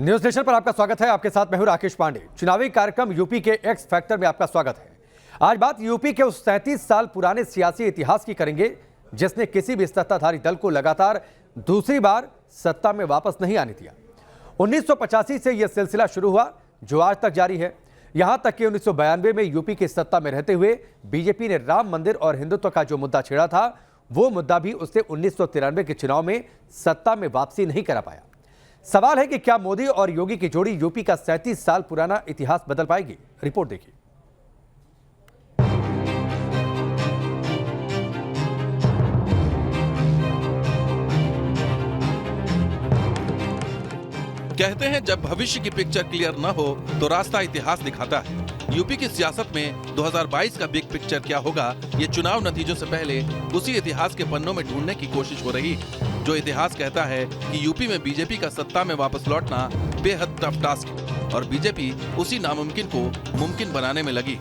News nation पर आपका स्वागत है। आपके साथ मैं हूं राकेश पांडे। चुनावी कार्यक्रम यूपी के एक्स फैक्टर में आपका स्वागत है। आज बात यूपी के उस 37 साल पुराने सियासी इतिहास की करेंगे जिसने किसी भी सत्ताधारी दल को लगातार दूसरी बार सत्ता में वापस नहीं आने दिया। 1985 से यह सिलसिला शुरू हुआ जो आज तक जारी है। यहां तक कि 1992 में यूपी की सत्ता में रहते हुए बीजेपी ने राम मंदिर और हिंदुत्व का जो मुद्दा छेड़ा था वो मुद्दा भी उससे 1993 के चुनाव में सत्ता में वापसी नहीं करा पाया। सवाल है कि क्या मोदी और योगी की जोड़ी यूपी का 37 साल पुराना इतिहास बदल पाएगी? रिपोर्ट देखिए। कहते हैं जब भविष्य की पिक्चर क्लियर न हो तो रास्ता इतिहास दिखाता है। यूपी की सियासत में 2022 का बिग पिक्चर क्या होगा, ये चुनाव नतीजों से पहले उसी इतिहास के पन्नों में ढूंढने की कोशिश हो रही है जो इतिहास कहता है कि यूपी में बीजेपी का सत्ता में वापस लौटना बेहद टफ टास्क है और बीजेपी उसी नामुमकिन को मुमकिन बनाने में लगी।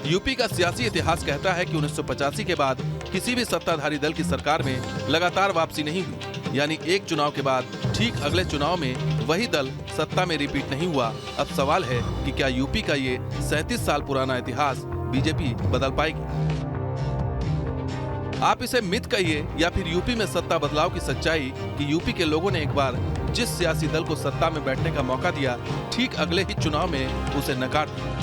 यूपी का सियासी इतिहास कहता है कि 1985 के बाद किसी भी सत्ताधारी दल की सरकार में लगातार वापसी नहीं हुई, यानी एक चुनाव के बाद ठीक अगले चुनाव में वही दल सत्ता में रिपीट नहीं हुआ। अब सवाल है कि क्या यूपी का ये 37 साल पुराना इतिहास बीजेपी बदल पाएगी? आप इसे मिथ कहिए या फिर यूपी में सत्ता बदलाव की सच्चाई कि यूपी के लोगों ने एक बार जिस सियासी दल को सत्ता में बैठने का मौका दिया ठीक अगले ही चुनाव में उसे नकार दिया।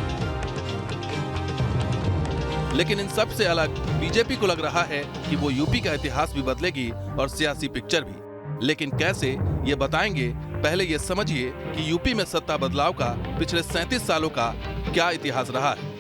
लेकिन इन सब से अलग बीजेपी को लग रहा है कि वो यूपी का इतिहास भी बदलेगी और सियासी पिक्चर भी। लेकिन कैसे, ये बताएंगे। पहले ये समझिए कि यूपी में सत्ता बदलाव का पिछले 37 सालों का क्या इतिहास रहा है।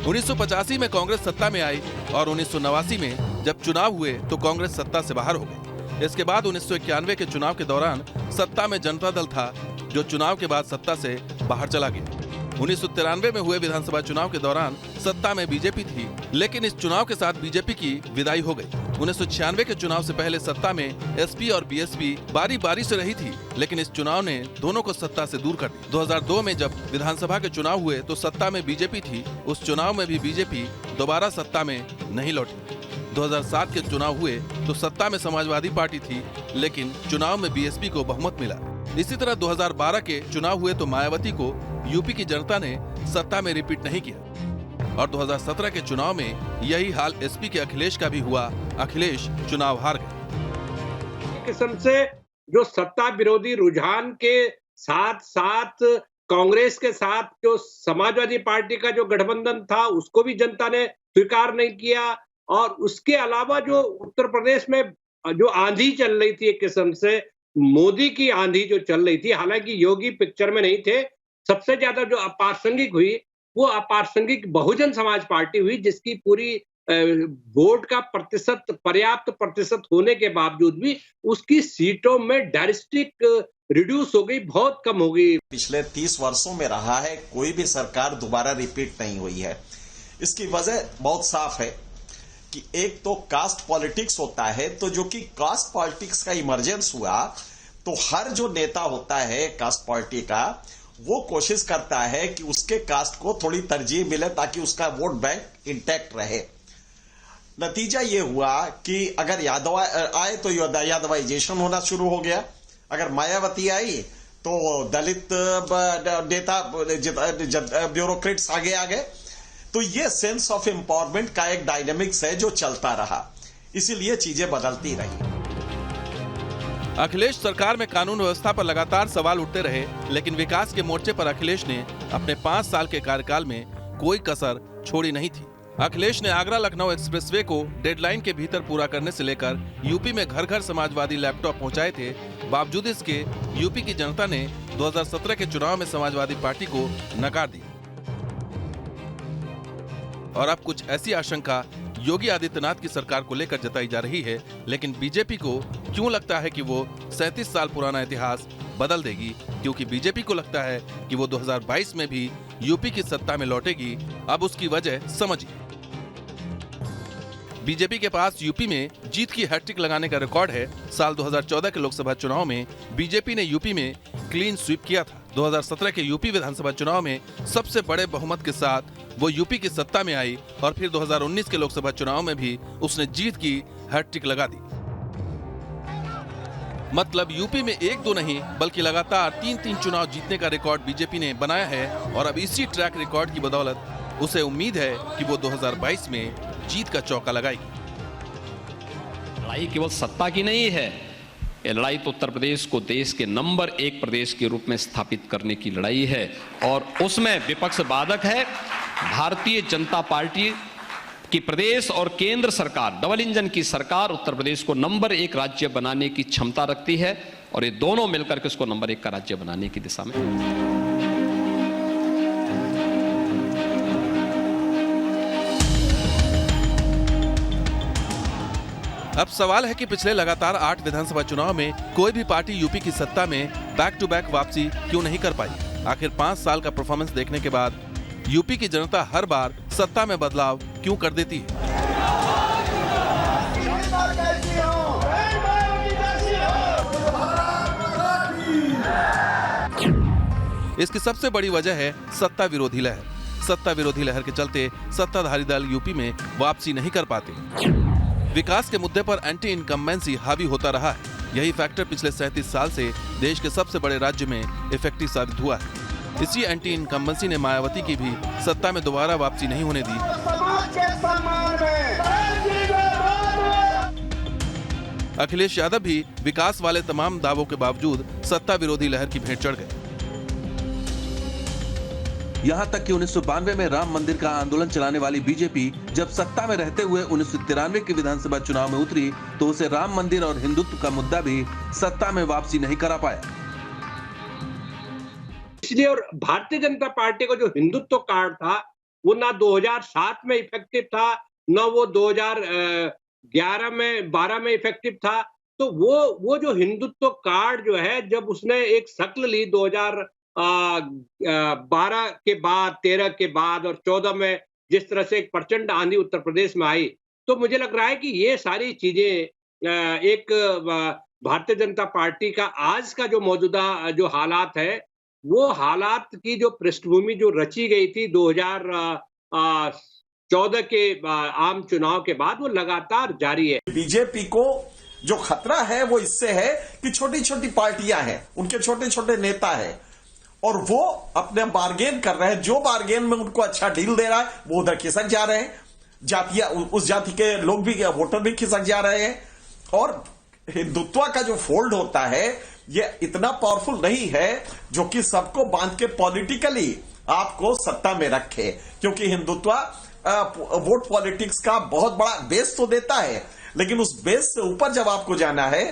1985 में कांग्रेस सत्ता में आई और 1989 में जब चुनाव हुए तो कांग्रेस सत्ता से बाहर हो गई। इसके बाद 1991 के चुनाव के दौरान सत्ता में जनता दल था जो चुनाव के बाद सत्ता से बाहर चला गया। 1993 में हुए विधानसभा चुनाव के दौरान सत्ता में बीजेपी थी, लेकिन इस चुनाव के साथ बीजेपी की विदाई हो गई। 1996 के चुनाव से पहले सत्ता में एसपी और बीएसपी बारी बारी से रही थी, लेकिन इस चुनाव ने दोनों को सत्ता से दूर कर दिया। 2002 में जब विधानसभा के चुनाव हुए तो सत्ता में बीजेपी थी, उस चुनाव में भी बीजेपी दोबारा सत्ता में नहीं लौटी। 2007 के चुनाव हुए तो सत्ता में समाजवादी पार्टी थी, लेकिन चुनाव में बीएसपी को बहुमत मिला। इसी तरह 2012 के चुनाव हुए तो मायावती को यूपी की जनता ने सत्ता में रिपीट नहीं किया और 2017 के चुनाव में यही हाल एसपी के अखिलेश का भी हुआ। अखिलेश चुनाव हार गए। किस्म से जो सत्ता विरोधी रुझान के साथ साथ कांग्रेस के साथ जो समाजवादी पार्टी का जो गठबंधन था उसको भी जनता ने स्वीकार नहीं किया और उसके अलावा जो उत्तर प्रदेश में जो आंधी चल रही थी, एक किस्म से मोदी की आंधी जो चल रही थी, हालांकि योगी पिक्चर में नहीं थे। सबसे ज्यादा जो अप्रासंगिक हुई वो अप्रासंगिक बहुजन समाज पार्टी हुई, जिसकी पूरी वोट का प्रतिशत पर्याप्त प्रतिशत होने के बावजूद भी उसकी सीटों में डायरेक्ट रिड्यूस हो गई, बहुत कम हो गई। पिछले 30 वर्षों में रहा है, कोई भी सरकार दोबारा रिपीट नहीं हुई है। इसकी वजह बहुत साफ है कि एक तो कास्ट पॉलिटिक्स होता है, तो जो कि कास्ट पॉलिटिक्स का इमर्जेंस हुआ तो हर जो नेता होता है कास्ट पार्टी का वो कोशिश करता है कि उसके कास्ट को थोड़ी तरजीह मिले ताकि उसका वोट बैंक इंटैक्ट रहे। नतीजा ये हुआ कि अगर यादव आए तो यादवाइजेशन होना शुरू हो गया, अगर मायावती आई तो दलित नेता ब्यूरोक्रेट्स आगे आ गए। तो ये सेंस ऑफ एम्पावरमेंट का एक डायनेमिक्स है जो चलता रहा, इसीलिए चीजें बदलती रही। अखिलेश सरकार में कानून व्यवस्था पर लगातार सवाल उठते रहे, लेकिन विकास के मोर्चे पर अखिलेश ने अपने 5 साल के कार्यकाल में कोई कसर छोड़ी नहीं थी। अखिलेश ने आगरा लखनऊ एक्सप्रेसवे को डेडलाइन के भीतर पूरा करने से लेकर यूपी में घर घर समाजवादी लैपटॉप पहुंचाए थे। बावजूद इसके यूपी की जनता ने 2017 के चुनाव में समाजवादी पार्टी को नकार दिया और अब कुछ ऐसी आशंका योगी आदित्यनाथ की सरकार को लेकर जताई जा रही है। लेकिन बीजेपी को क्यों लगता है कि वो 37 साल पुराना इतिहास बदल देगी? क्योंकि बीजेपी को लगता है कि वो 2022 में भी यूपी की सत्ता में लौटेगी। अब उसकी वजह समझिए। बीजेपी के पास यूपी में जीत की हैट्रिक लगाने का रिकॉर्ड है। साल 2014 के लोकसभा चुनाव में बीजेपी ने यूपी में क्लीन स्वीप किया था। 2017 के यूपी विधानसभा चुनाव में सबसे बड़े बहुमत के साथ वो यूपी की सत्ता में आई और फिर 2019 के लोकसभा चुनाव में भी उसने जीत की हैट्रिक लगा दी। मतलब यूपी में एक दो नहीं बल्कि लगातार 3-3 चुनाव जीतने का रिकॉर्ड बीजेपी ने बनाया है और अब इसी ट्रैक रिकॉर्ड की बदौलत उसे उम्मीद है कि वो 2022 में जीत का चौका लगाएगी। लड़ाई केवल सत्ता की नहीं है, ये लड़ाई तो उत्तर प्रदेश को देश के नंबर 1 प्रदेश के रूप में स्थापित करने की लड़ाई है और उसमें विपक्ष बाधक है। भारतीय जनता पार्टी की प्रदेश और केंद्र सरकार, डबल इंजन की सरकार उत्तर प्रदेश को नंबर 1 राज्य बनाने की क्षमता रखती है और ये दोनों मिलकर के उसको नंबर 1 का राज्य बनाने की दिशा में। अब सवाल है कि पिछले लगातार 8 विधानसभा चुनाव में कोई भी पार्टी यूपी की सत्ता में बैक टू बैक वापसी क्यों नहीं कर पाई। आखिर 5 साल का परफॉर्मेंस देखने के बाद यूपी की जनता हर बार सत्ता में बदलाव क्यों कर देती है। इसकी सबसे बड़ी वजह है सत्ता विरोधी लहर। सत्ता विरोधी लहर के चलते सत्ताधारी दल यूपी में वापसी नहीं कर पाते। विकास के मुद्दे पर एंटी इनकम्बेंसी हावी होता रहा है। यही फैक्टर पिछले 37 साल से देश के सबसे बड़े राज्य में इफेक्टिव साबित हुआ है। इसी एंटी इनकम्बेंसी ने मायावती की भी सत्ता में दोबारा वापसी नहीं होने दी। अखिलेश यादव भी विकास वाले तमाम दावों के बावजूद सत्ता विरोधी लहर की भेंट चढ़ गए। यहाँ तक कि 1992 में राम मंदिर का आंदोलन चलाने वाली बीजेपी जब सत्ता में रहते हुए 1993 के विधानसभा चुनाव में उतरी तो उसे राम मंदिर और हिंदुत्व का मुद्दा भी सत्ता में वापसी नहीं करा पाया। इसलिए और भारतीय जनता पार्टी का जो हिंदुत्व कार्ड था वो ना 2007 में इफेक्टिव था, ना वो 2011 में 12 में इफेक्टिव था। तो वो जो हिंदुत्व कार्ड जो है, जब उसने एक शक्ल ली 2012 के बाद, 13 के बाद और 14 में जिस तरह से एक प्रचंड आंधी उत्तर प्रदेश में आई, तो मुझे लग रहा है कि ये सारी चीजें एक भारतीय जनता पार्टी का आज का जो मौजूदा जो हालात है, वो हालात की जो पृष्ठभूमि जो रची गई थी 2014 के आम चुनाव के बाद, वो लगातार जारी है। बीजेपी को जो खतरा है वो इससे है कि छोटी छोटी पार्टियां हैं, उनके छोटे छोटे नेता हैं और वो अपने बार्गेन कर रहे हैं। जो बार्गेन में उनको अच्छा डील दे रहा है वो उधर खिसक जा रहे हैं। जातियां, उस जाति के लोग भी, वोटर भी खिसक जा रहे हैं। और हिंदुत्व का जो फोल्ड होता है ये इतना पावरफुल नहीं है जो कि सबको बांध के पॉलिटिकली आपको सत्ता में रखे, क्योंकि हिंदुत्व वोट पॉलिटिक्स का बहुत बड़ा बेस तो देता है, लेकिन उस बेस से ऊपर जब आपको जाना है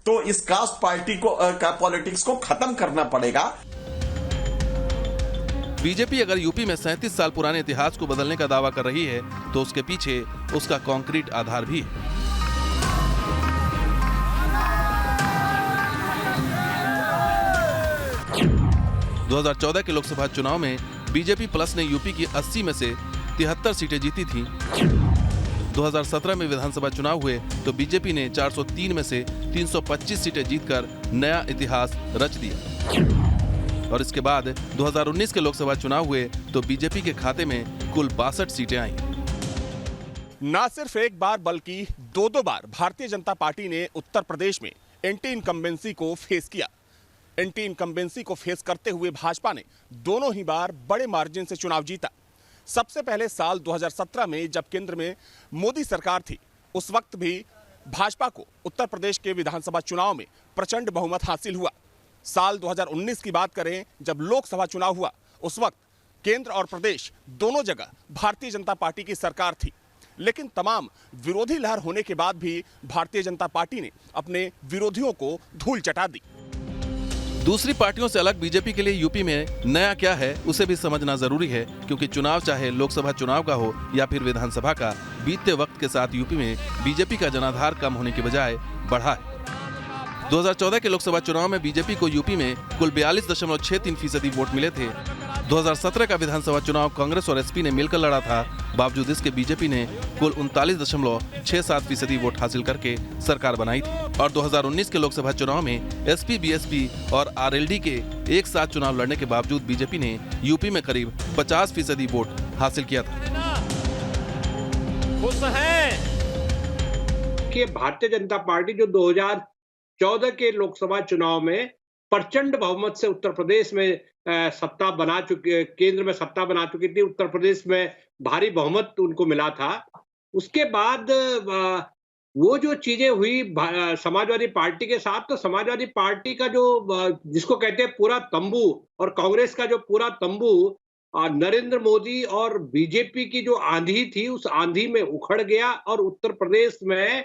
तो इस कास्ट पार्टी को का पॉलिटिक्स को खत्म करना पड़ेगा। बीजेपी अगर यूपी में 37 साल पुराने इतिहास को बदलने का दावा कर रही है तो उसके पीछे उसका कॉन्क्रीट आधार भी है। – 2014 के लोकसभा चुनाव में बीजेपी प्लस ने यूपी की 80 में से 73 सीटें जीती थीं। 2017 में विधानसभा चुनाव हुए तो बीजेपी ने 403 में से 325 सीटें जीतकर नया इतिहास रच दिया। और इसके बाद 2019 के लोकसभा चुनाव हुए तो बीजेपी के खाते में कुल 62 सीटें आईं। ना सिर्फ एक बार बल्कि दो बार भारतीय जनता पार्टी ने उत्तर प्रदेश में एंटी इनकम्बेंसी को फेस किया। एंटी इनकम्बेंसी को फेस करते हुए भाजपा ने दोनों ही बार बड़े मार्जिन से चुनाव जीता। सबसे पहले साल 2017 में जब केंद्र में मोदी सरकार थी, उस वक्त भी भाजपा को उत्तर प्रदेश के विधानसभा चुनाव में प्रचंड बहुमत हासिल हुआ। साल 2019 की बात करें, जब लोकसभा चुनाव हुआ, उस वक्त केंद्र और प्रदेश दोनों जगह भारतीय जनता पार्टी की सरकार थी। लेकिन तमाम विरोधी लहर होने के बाद भी भारतीय जनता पार्टी ने अपने विरोधियों को धूल चटा दी। दूसरी पार्टियों से अलग बीजेपी के लिए यूपी में नया क्या है उसे भी समझना जरूरी है, क्योंकि चुनाव चाहे लोकसभा चुनाव का हो या फिर विधानसभा का, बीतते वक्त के साथ यूपी में बीजेपी का जनाधार कम होने के बजाय बढ़ा है। 2014 के लोकसभा चुनाव में बीजेपी को यूपी में कुल 42.63% वोट मिले थे। 2017 का विधानसभा चुनाव कांग्रेस और एसपी ने मिलकर लड़ा था। बावजूद इसके बीजेपी ने कुल 39.67% वोट हासिल करके सरकार बनाई थी। और 2019 के लोकसभा चुनाव में एसपी, बीएसपी और आरएलडी के एक साथ चुनाव लड़ने के बावजूद बीजेपी ने यूपी में करीब 50% वोट हासिल किया था। कि भारतीय जनता पार्टी जो 2014 के लोकसभा चुनाव में प्रचंड बहुमत से उत्तर प्रदेश में सत्ता बना चुकी, केंद्र में सत्ता बना चुकी थी। उत्तर प्रदेश में भारी बहुमत उनको मिला था। उसके बाद वो जो चीजें हुई समाजवादी पार्टी के साथ, तो समाजवादी पार्टी का जो जिसको कहते हैं पूरा तंबू, और कांग्रेस का जो पूरा तंबू नरेंद्र मोदी और बीजेपी की जो आंधी थी, उस आंधी में उखड़ गया। और उत्तर प्रदेश में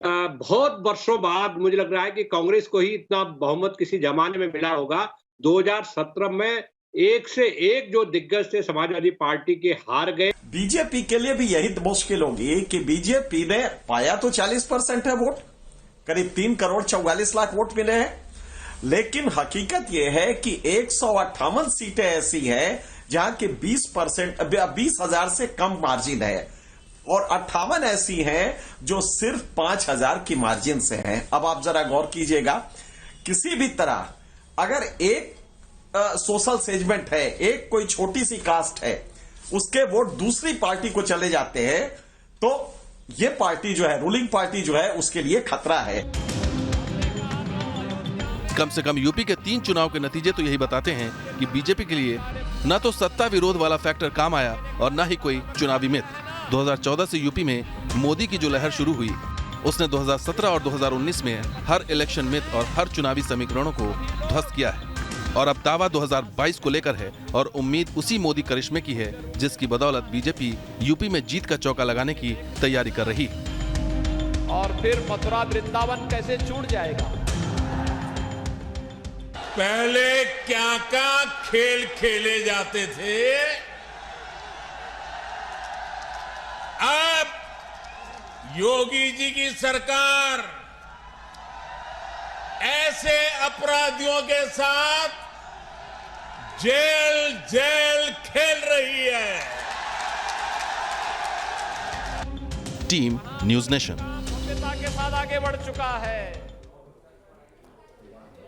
बहुत वर्षों बाद मुझे लग रहा है कि कांग्रेस को ही इतना बहुमत किसी जमाने में मिला होगा। 2017 में एक से एक जो दिग्गज थे समाजवादी पार्टी के हार गए। बीजेपी के लिए भी यही मुश्किल होगी कि बीजेपी ने पाया तो 40% है वोट, करीब 3 करोड़ 44 लाख वोट मिले हैं, लेकिन हकीकत यह है कि 158 सीटें ऐसी हैं जहां के 20,000 से कम मार्जिन है, और 58 ऐसी हैं जो सिर्फ 5,000 की मार्जिन से हैं। अब आप जरा गौर कीजिएगा, किसी भी तरह अगर एक सोशल सेगमेंट है, एक कोई छोटी सी कास्ट है, उसके वोट दूसरी पार्टी को चले जाते हैं, तो ये पार्टी जो है, रूलिंग पार्टी जो है, उसके लिए खतरा है। कम से कम यूपी के 3 चुनाव के नतीजे तो यही बताते हैं कि बीजेपी के लिए न तो सत्ता विरोध वाला फैक्टर काम आया और न ही कोई चुनावी मिथ। 2014 से यूपी में मोदी की जो लहर शुरू हुई, उसने 2017 और 2019 में हर इलेक्शन मिथ और हर चुनावी समीकरणों को ध्वस्त किया है। और अब दावा 2022 को लेकर है और उम्मीद उसी मोदी करिश्मे की है जिसकी बदौलत बीजेपी यूपी में जीत का चौका लगाने की तैयारी कर रही है। और फिर मथुरा वृंदावन कैसे छूट जाएगा। पहले क्या क्या खेल खेले जाते थे, अब योगी जी की सरकार ऐसे अपराधियों के साथ जेल जेल खेल रही है। टीम न्यूज़ नेशन के साथ आगे बढ़ चुका है।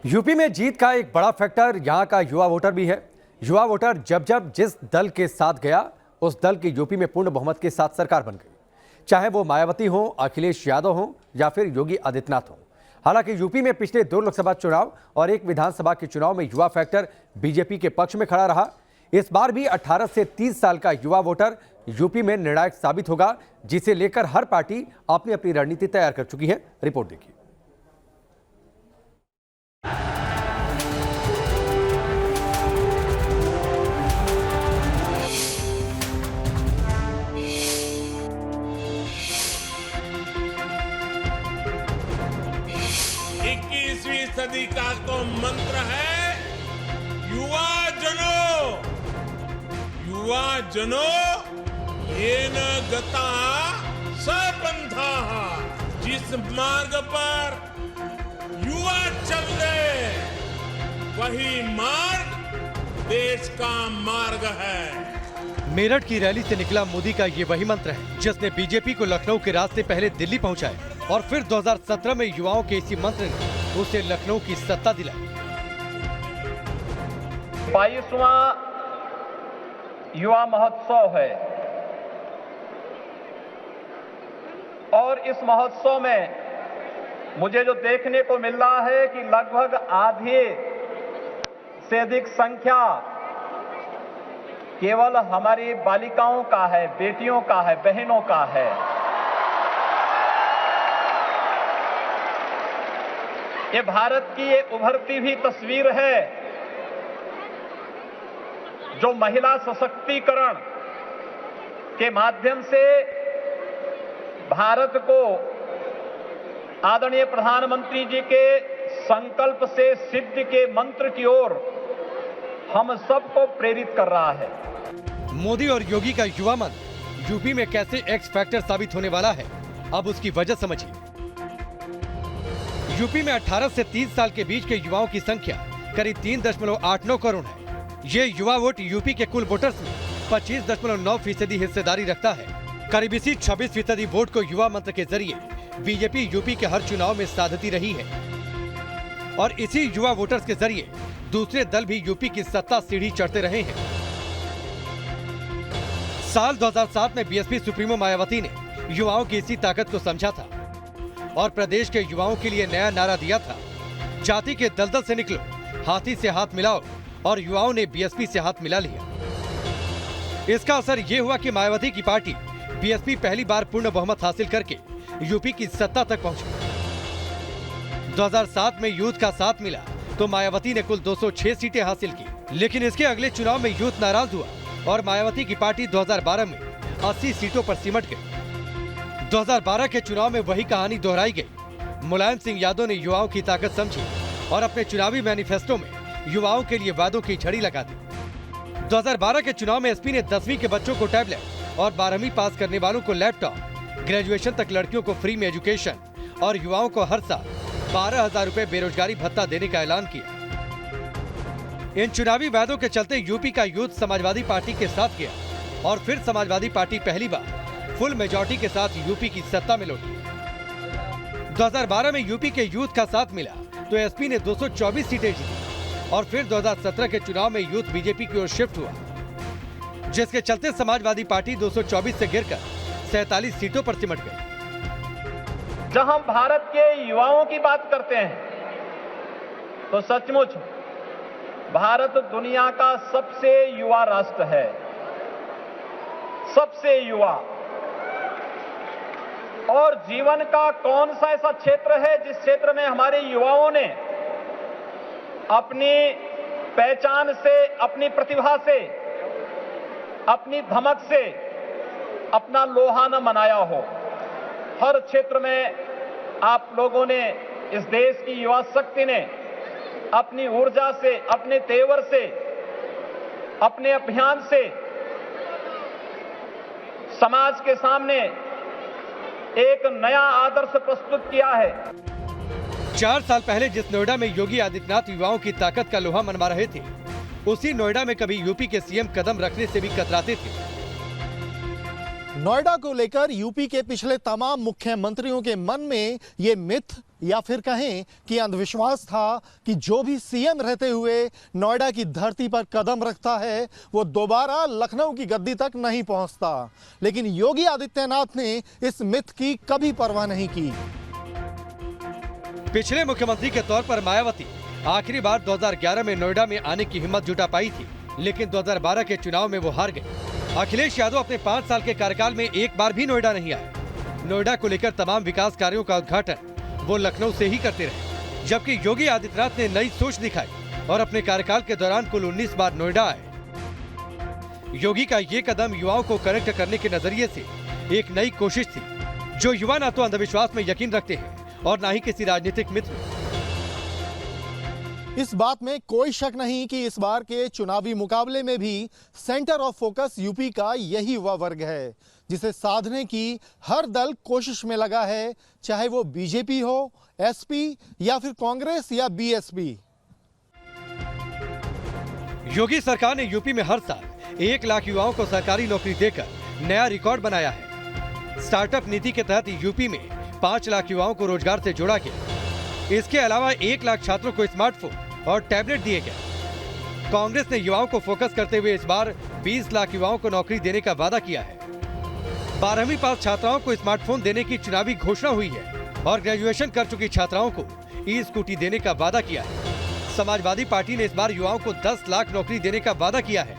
यूपी में जीत का एक बड़ा फैक्टर यहां का युवा वोटर भी है। युवा वोटर जब जब जिस दल के साथ गया, उस दल की यूपी में पूर्ण बहुमत के साथ सरकार बन गई, चाहे वो मायावती हो, अखिलेश यादव हो या फिर योगी आदित्यनाथ हो। हालांकि यूपी में पिछले 2 लोकसभा चुनाव और 1 विधानसभा के चुनाव में युवा फैक्टर बीजेपी के पक्ष में खड़ा रहा। इस बार भी 18 से 30 साल का युवा वोटर यूपी में निर्णायक साबित होगा, जिसे लेकर हर पार्टी अपनी अपनी रणनीति तैयार कर चुकी है। रिपोर्ट देखिए। सदी का तो मंत्र है, युवा जनो येन गता सपंथाः। जिस मार्ग पर युवा चल रहे, वही मार्ग देश का मार्ग है। मेरठ की रैली से निकला मोदी का ये वही मंत्र है जिसने बीजेपी को लखनऊ के रास्ते पहले दिल्ली पहुंचाया और फिर 2017 में युवाओं के इसी मंत्र ने उसे लखनऊ की सत्ता दिलाई। 22वां युवा महोत्सव है और इस महोत्सव में मुझे जो देखने को मिल रहा है कि लगभग आधे से अधिक संख्या केवल हमारी बालिकाओं का है, बेटियों का है, बहनों का है। ये भारत की एक उभरती हुई तस्वीर है जो महिला सशक्तिकरण के माध्यम से भारत को आदरणीय प्रधानमंत्री जी के संकल्प से सिद्धि के मंत्र की ओर हम सबको प्रेरित कर रहा है। मोदी और योगी का युवा मन यूपी में कैसे एक्स फैक्टर साबित होने वाला है, अब उसकी वजह समझिए। यूपी में 18 से 30 साल के बीच के युवाओं की संख्या करीब 3.89 करोड़ है। ये युवा वोट यूपी के कुल वोटर्स में 25.9% हिस्सेदारी रखता है। करीब इसी 26% वोट को युवा मंत्र के जरिए बीजेपी यूपी के हर चुनाव में साधती रही है और इसी युवा वोटर्स के जरिए दूसरे दल भी यूपी की सत्ता सीढ़ी चढ़ते रहे हैं। साल 2007 में बीएसपी सुप्रीमो मायावती ने युवाओं की इसी ताकत को समझा था और प्रदेश के युवाओं के लिए नया नारा दिया था, जाति के दलदल से निकलो, हाथी से हाथ मिलाओ, और युवाओं ने बीएसपी से हाथ मिला लिया। इसका असर ये हुआ कि मायावती की पार्टी बीएसपी पहली बार पूर्ण बहुमत हासिल करके यूपी की सत्ता तक पहुंची। 2007 में यूथ का साथ मिला तो मायावती ने कुल 206 सीटें हासिल की, लेकिन इसके अगले चुनाव में यूथ नाराज हुआ और मायावती की पार्टी 2012 में 80 सीटों पर सिमट गई। 2012 के चुनाव में वही कहानी दोहराई गई। मुलायम सिंह यादव ने युवाओं की ताकत समझी और अपने चुनावी मैनिफेस्टो में युवाओं के लिए वादों की झड़ी लगा दी। 2012 के चुनाव में एसपी ने 10वीं के बच्चों को टैबलेट और 12वीं पास करने वालों को लैपटॉप, ग्रेजुएशन तक लड़कियों को फ्री में एजुकेशन और युवाओं को हर साल 12,000 रुपए बेरोजगारी भत्ता देने का ऐलान किया। इन चुनावी वादों के चलते यूपी का यूथ समाजवादी पार्टी के साथ गया और फिर समाजवादी पार्टी पहली बार फुल मेजॉरिटी के साथ यूपी की सत्ता में लौटी। 2012 में यूपी के यूथ का साथ मिला तो एसपी ने 224 सीटें जीती और फिर 2017 के चुनाव में यूथ बीजेपी की ओर शिफ्ट हुआ, जिसके चलते समाजवादी पार्टी 224 से गिरकर 47 सीटों पर सिमट गई। जब हम भारत के युवाओं की बात करते हैं तो सचमुच भारत दुनिया का सबसे युवा राष्ट्र है, सबसे युवा। और जीवन का कौन सा ऐसा क्षेत्र है जिस क्षेत्र में हमारे युवाओं ने अपनी पहचान से, अपनी प्रतिभा से, अपनी धमक से अपना लोहा न मनाया हो। हर क्षेत्र में आप लोगों ने, इस देश की युवा शक्ति ने अपनी ऊर्जा से, अपने तेवर से, अपने अभियान से समाज के सामने एक नया आदर्श प्रस्तुत किया है। 4 साल पहले जिस नोएडा में योगी आदित्यनाथ युवाओं की ताकत का लोहा मनवा रहे थे, उसी नोएडा में कभी यूपी के सीएम कदम रखने से भी कतराते थे। नोएडा को लेकर यूपी के पिछले तमाम मुख्यमंत्रियों के मन में ये मिथ या फिर कहें कि अंधविश्वास था कि जो भी सीएम रहते हुए नोएडा की धरती पर कदम रखता है वो दोबारा लखनऊ की गद्दी तक नहीं पहुंचता। लेकिन योगी आदित्यनाथ ने इस मिथ की कभी परवाह नहीं की। पिछले मुख्यमंत्री के तौर पर मायावती आखिरी बार 2011 में नोएडा में आने की हिम्मत जुटा पाई थी, लेकिन 2012 के चुनाव में वो हार गए। अखिलेश यादव अपने 5 साल के कार्यकाल में एक बार भी नोएडा नहीं आए। नोएडा को लेकर तमाम विकास कार्यों का उद्घाटन वो लखनऊ से ही करते रहे, जबकि योगी आदित्यनाथ ने नई सोच दिखाई और अपने कार्यकाल के दौरान कुल 19 बार नोएडा आए। योगी का ये कदम युवाओं को कनेक्ट करने के नजरिए से एक नई कोशिश थी, जो युवा न तो अंधविश्वास में यकीन रखते हैं और न ही किसी राजनीतिक मित्र में। इस बात में कोई शक नहीं कि इस बार के चुनावी मुकाबले में भी सेंटर ऑफ फोकस यूपी का यही युवा वर्ग है, जिसे साधने की हर दल कोशिश में लगा है, चाहे वो बीजेपी हो, एसपी या फिर कांग्रेस या बीएसपी। योगी सरकार ने यूपी में हर साल 1 लाख युवाओं को सरकारी नौकरी देकर नया रिकॉर्ड बनाया है। स्टार्टअप नीति के तहत यूपी में 5 लाख युवाओं को रोजगार से जोड़ा गया। इसके अलावा 1 लाख छात्रों को स्मार्टफोन और टैबलेट दिए गए। कांग्रेस ने युवाओं को फोकस करते हुए इस बार 20 लाख युवाओं को नौकरी देने का वादा किया है। 12वीं पास छात्राओं को स्मार्टफोन देने की चुनावी घोषणा हुई है और ग्रेजुएशन कर चुकी छात्राओं को ई-स्कूटी देने का वादा किया है। समाजवादी पार्टी ने इस बार युवाओं को 10 लाख नौकरी देने का वादा किया है,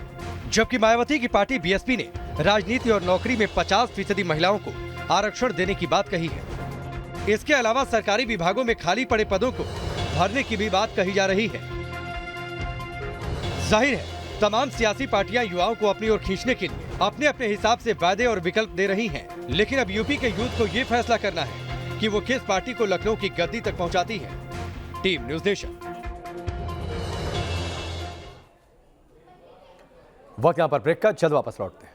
जबकि मायावती की पार्टी बीएसपी ने राजनीति और नौकरी में 50% महिलाओं को आरक्षण देने की बात कही है। इसके अलावा सरकारी विभागों में खाली पड़े पदों को भरने की भी बात कही जा रही है। जाहिर है तमाम सियासी पार्टियां युवाओं को अपनी ओर खींचने के लिए अपने अपने हिसाब से वादे और विकल्प दे रही हैं, लेकिन अब यूपी के यूथ को ये फैसला करना है कि वो किस पार्टी को लखनऊ की गद्दी तक पहुंचाती है। Team news nation. वक्त यहाँ पर ब्रेक का, जल्द वापस लौटते हैं।